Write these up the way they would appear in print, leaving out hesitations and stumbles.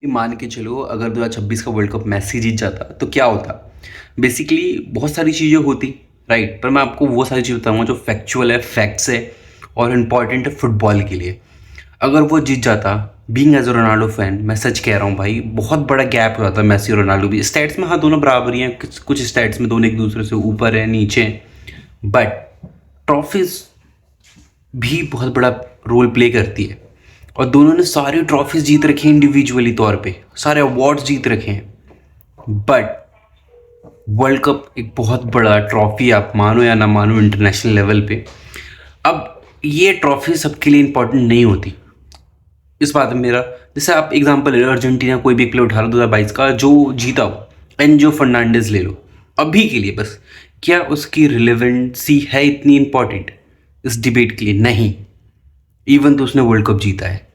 मान के चलो अगर 2026 का वर्ल्ड कप मेसी जीत जाता तो क्या होता। बेसिकली बहुत सारी चीज़ें होती, राइट। पर मैं आपको वो सारी चीज़ बताऊंगा जो फैक्चुअल है, फैक्ट्स है और इम्पॉर्टेंट है फुटबॉल के लिए। अगर वो जीत जाता, being as a Ronaldo fan, मैं सच कह रहा हूँ भाई, बहुत बड़ा गैप हो जाता मेसी और रोनाल्डो भी स्टैट्स में। हाँ, दोनों बराबर ही हैं, कुछ स्टैट्स में दोनों एक दूसरे से ऊपर है, नीचे, बट ट्रॉफीज भी बहुत बड़ा रोल प्ले करती है। और दोनों ने सारी ट्रॉफीज जीत रखी हैं इंडिविजुअली तौर पे, सारे अवार्ड्स जीत रखे हैं। बट वर्ल्ड कप एक बहुत बड़ा ट्रॉफी, आप मानो या ना मानो, इंटरनेशनल लेवल पे। अब ये ट्रॉफी सबके लिए इंपॉर्टेंट नहीं होती, इस बात में मेरा, जैसे आप एग्जांपल ले लो, अर्जेंटीना कोई भी एक प्लेयर उठा लो 2022 का जो जीता हो, एंजो फर्नांडिस ले लो अभी के लिए बस, क्या उसकी रिलेवेंसी है इतनी इंपॉर्टेंट इस डिबेट के लिए? नहीं। इवन तो उसने वर्ल्ड कप जीता है,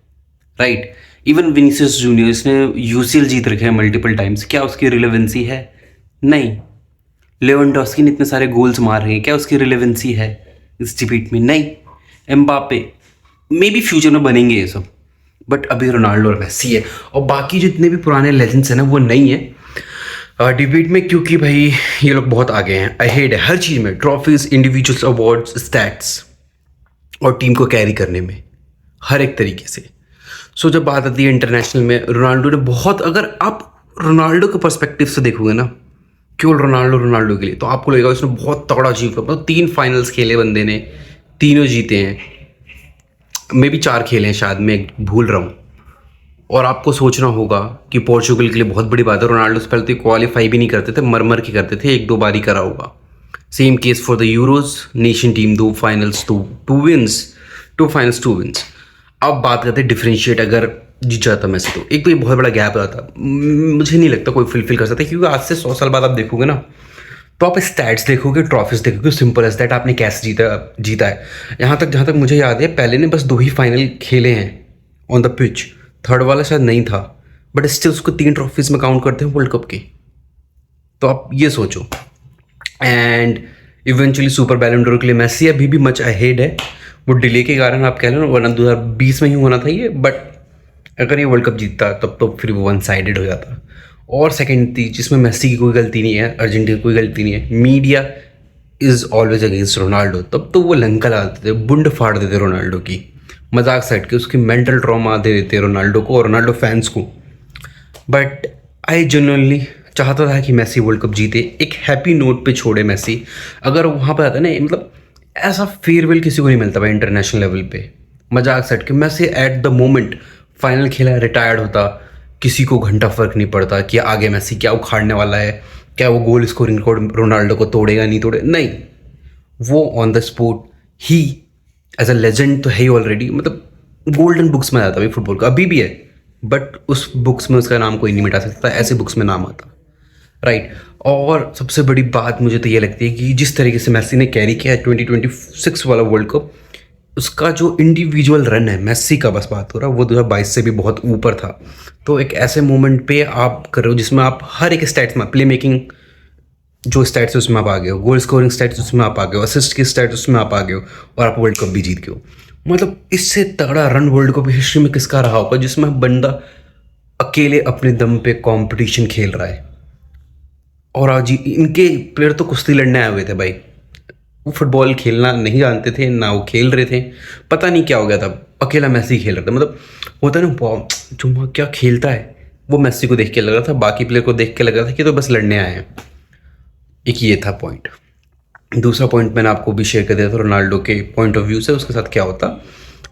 राइट। इवन विनीसियस जूनियर, इसने यूसीएल जीत रखे हैं मल्टीपल टाइम्स, क्या उसकी रिलेवेंसी है? नहीं। लेवेंडोस्की ने इतने सारे गोल्स मार रहे हैं, क्या उसकी रिलेवेंसी है इस डिबेट में? नहीं। एम्बापे मे बी फ्यूचर में बनेंगे ये सब, बट अभी रोनाल्डो और मेसी है। और बाकी जितने भी पुराने लेजेंड्स हैं ना, वो नहीं है डिबेट में, क्योंकि भाई ये लोग बहुत आगे हैं, अहेड है हर चीज़ में, ट्रॉफीज, इंडिविजुअल्स, अवार्ड्स, स्टैट्स और टीम को कैरी करने में, हर एक तरीके से। सो जब बात आती है इंटरनेशनल में, रोनाल्डो ने बहुत, अगर आप रोनाल्डो के पर्सपेक्टिव से देखोगे ना, केवल रोनाल्डो रोनाल्डो के लिए, तो आपको लगेगा उसने बहुत तगड़ा अचीव किया। मतलब 3 फाइनल्स खेले बंदे ने, तीनों जीते हैं, मे भी 4 खेले हैं शायद, मैं भूल रहा हूँ। और आपको सोचना होगा कि पोर्चुगल के लिए बहुत बड़ी बात है, रोनाल्डो से पहले तो क्वालिफाई भी नहीं करते थे, मर मर के करते थे, 1-2 बार ही करा होगा। Same case for the Euros nation team, 2 finals 2 wins, 2 finals 2 wins. अब बात करते हैं डिफरेंशिएट, अगर जीत जाता मैच तो एक तो ये बहुत बड़ा गैप आता, मुझे नहीं लगता कोई फिलफिल कर सकता, क्योंकि आज से 100 साल बाद आप देखोगे ना, तो आप स्टैट्स देखोगे, ट्रॉफीज देखोगे, सिंपल एज दैट, आपने कैसे जीता है। जहाँ तक मुझे याद है, पहले ने बस 2 ही फाइनल खेले हैं ऑन द पिच, थर्ड वाला शायद नहीं था, बट स्टिल उसको 3 ट्रॉफीज में काउंट करते हैं वर्ल्ड कप की। तो आप ये सोचो। एंड इवेंचुअली सुपर बैलन डोर के लिए मेसी अभी भी मच अहेड है, वो डिले के कारण आप कह लो ना, वरना 2020 में ही होना था ये, बट अगर ये वर्ल्ड कप जीतता तब तो फिर वो 1 साइडेड हो जाता। और सेकेंड थी जिसमें मेसी की कोई गलती नहीं है, अर्जेंटीना की कोई गलती नहीं है, media is always against Ronaldo, तब तो वो लंका डालते थे, बुंड फाड़ देते रोनाल्डो की, मजाक सेट के उसकी मेंटल ट्रॉमा दे देते रोनाल्डो को और रोनाल्डो फैंस को। बट आई जेन्युइनली चाहता था कि मेसी वर्ल्ड कप जीते, एक हैप्पी नोट पे छोड़े मेसी। अगर वहाँ पर आता ना, मतलब ऐसा फेयरवेल किसी को नहीं मिलता भाई इंटरनेशनल लेवल पे, मजाक सेट के। Messi at the moment final खेला, रिटायर्ड होता, किसी को घंटा फर्क नहीं पड़ता कि आगे मेसी क्या उखाड़ने वाला है, क्या वो गोल स्कोरिंग रिकॉर्ड रोनाल्डो को तोड़ेगा नहीं तोड़े, नहीं। वो ऑन द स्पॉट ही एज अ लेजेंड तो है ही ऑलरेडी, मतलब गोल्डन बुक्स में आता भाई फुटबॉल का, अभी भी है, बट उस बुक्स में उसका नाम कोई नहीं मिटा सकता, ऐसे बुक्स में नाम आता, राइट। और सबसे बड़ी बात मुझे तो ये लगती है कि जिस तरीके से मेसी ने कैरी किया है 2026 वाला वर्ल्ड कप, उसका जो इंडिविजुअल रन है मेसी का, बस बात हो रहा है, वो 2022 से भी बहुत ऊपर था। तो एक ऐसे मोमेंट पे आप कर रहे हो जिसमें आप हर एक स्टैट्स में, प्ले मेकिंग जो स्टैट्स है उसमें आप आ गए हो, गोल स्कोरिंग स्टैट्स उसमें आप आ गए हो, असिस्ट की स्टैट्स उसमें आप आ गए हो, और आप वर्ल्ड कप भी जीत गए हो। मतलब इससे तगड़ा रन वर्ल्ड कप हिस्ट्री में किसका रहा होगा, जिसमें बंदा अकेले अपने दम पे कंपटीशन खेल रहा है। और आज इनके प्लेयर तो कुश्ती लड़ने आए हुए थे भाई, वो फुटबॉल खेलना नहीं जानते थे ना, वो खेल रहे थे, पता नहीं क्या हो गया था, अकेला मेसी खेल रहा था। मतलब होता है ना, जो क्या खेलता है, वो मेसी को देख के लग रहा था, बाकी प्लेयर को देख के लग रहा था कि तो बस लड़ने आए हैं। एक ये था पॉइंट। दूसरा पॉइंट मैंने आपको भी शेयर कर दिया था रोनाल्डो के पॉइंट ऑफ व्यू से उसके साथ क्या होता।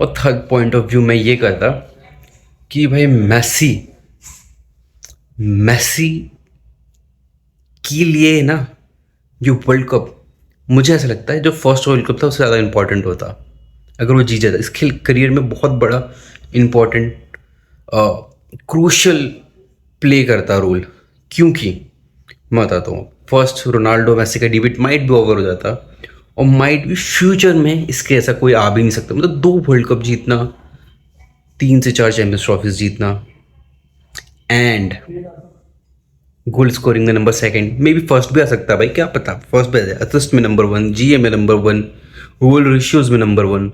और थर्ड पॉइंट ऑफ व्यू मैं ये करता कि भाई मेसी के लिए ना, जो वर्ल्ड कप, मुझे ऐसा लगता है जो फर्स्ट वर्ल्ड कप था उससे ज़्यादा इंपॉर्टेंट होता अगर वो जीत जाता। इसके करियर में बहुत बड़ा इंपॉर्टेंट क्रूशल प्ले करता रोल, क्योंकि मैं बताता हूँ, फर्स्ट रोनाल्डो मेसी का डिबेट माइट भी ओवर हो जाता, और माइट भी फ्यूचर में इसके ऐसा कोई आ भी नहीं सकता। मतलब 2 वर्ल्ड कप जीतना, 3 से 4 चैंपियंस ट्रॉफीज जीतना, एंड गोल स्कोरिंग में नंबर 2, मे बी फर्स्ट भी आ सकता है भाई, क्या पता फर्स्ट भी आ जाए, असिस्ट में नंबर 1, जीए में नंबर 1, गोल रेशियोज में नंबर 1,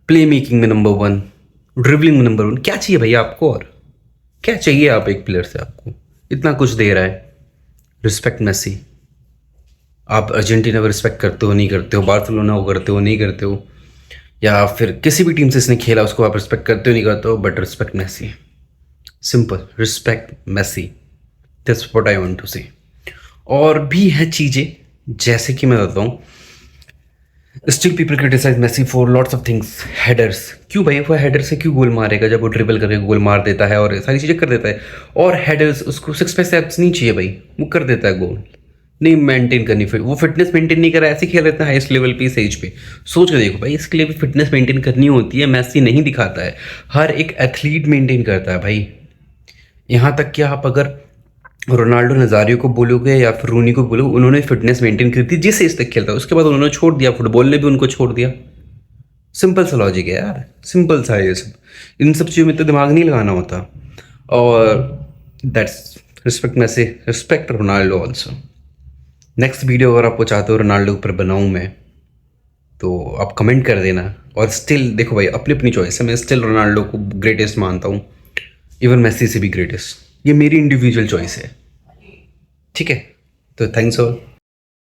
प्ले मेकिंग में नंबर 1, ड्रिबलिंग में नंबर 1, क्या चाहिए भैया आपको और? क्या चाहिए आप एक प्लेयर से, आपको इतना कुछ दे रहा है, रिस्पेक्ट मेसी। आप अर्जेंटीना को रिस्पेक्ट करते हो नहीं करते हो, बार्सिलोना को करते हो नहीं करते हो, या फिर किसी भी टीम से इसने खेला उसको आप रिस्पेक्ट करते हो नहीं करते हो, but respect Messi, simple, respect Messi, that's what I want to say. और भी है चीज़ें, जैसे कि मैं बताता हूँ, still people criticise Messi for lots of things. Headers, क्यों भाई वो हेडर से क्यों गोल मारेगा जब वो ड्रिबल करके गोल मार देता है और सारी चीज़ें कर देता है। और हेडर्स, उसको 6 स्टेप्स नहीं चाहिए भाई, वो कर देता है गोल। नहीं मेंटेन करनी, फिर वो फिटनेस मेंटेन नहीं करा, ऐसे खेल रहता है हाईएस्ट लेवल पे इस एज पे। सोच के देखो भाई, इसके लिए भी फिटनेस मेंटेन करनी होती है, मैसी नहीं दिखाता है, हर एक एथलीट मेंटेन करता है भाई। यहाँ तक कि आप अगर रोनाल्डो नज़ारियो को बोलोगे या फिर रूनी को बोलोगे, उन्होंने फिटनेस मेंटेन की थी जिस एज तक खेलता है, उसके बाद उन्होंने छोड़ दिया, फुटबॉल ने भी उनको छोड़ दिया। सिंपल सा लॉजिक है यार, सिंपल सा है ये सब, इन सब चीज़ों में तो दिमाग नहीं लगाना होता। और that's respect Messi, respect Ronaldo also. Next video अगर आपको चाहते हो रोनाल्डो के ऊपर बनाऊँ मैं, तो आप कमेंट कर देना। और स्टिल देखो भाई, अपनी अपनी चॉइस है, मैं स्टिल रोनाल्डो को ग्रेटेस्ट मानता हूँ, इवन मेसी से भी ग्रेटेस्ट, ये मेरी इंडिविजुअल चॉइस है, ठीक है। तो थैंक्स ऑल।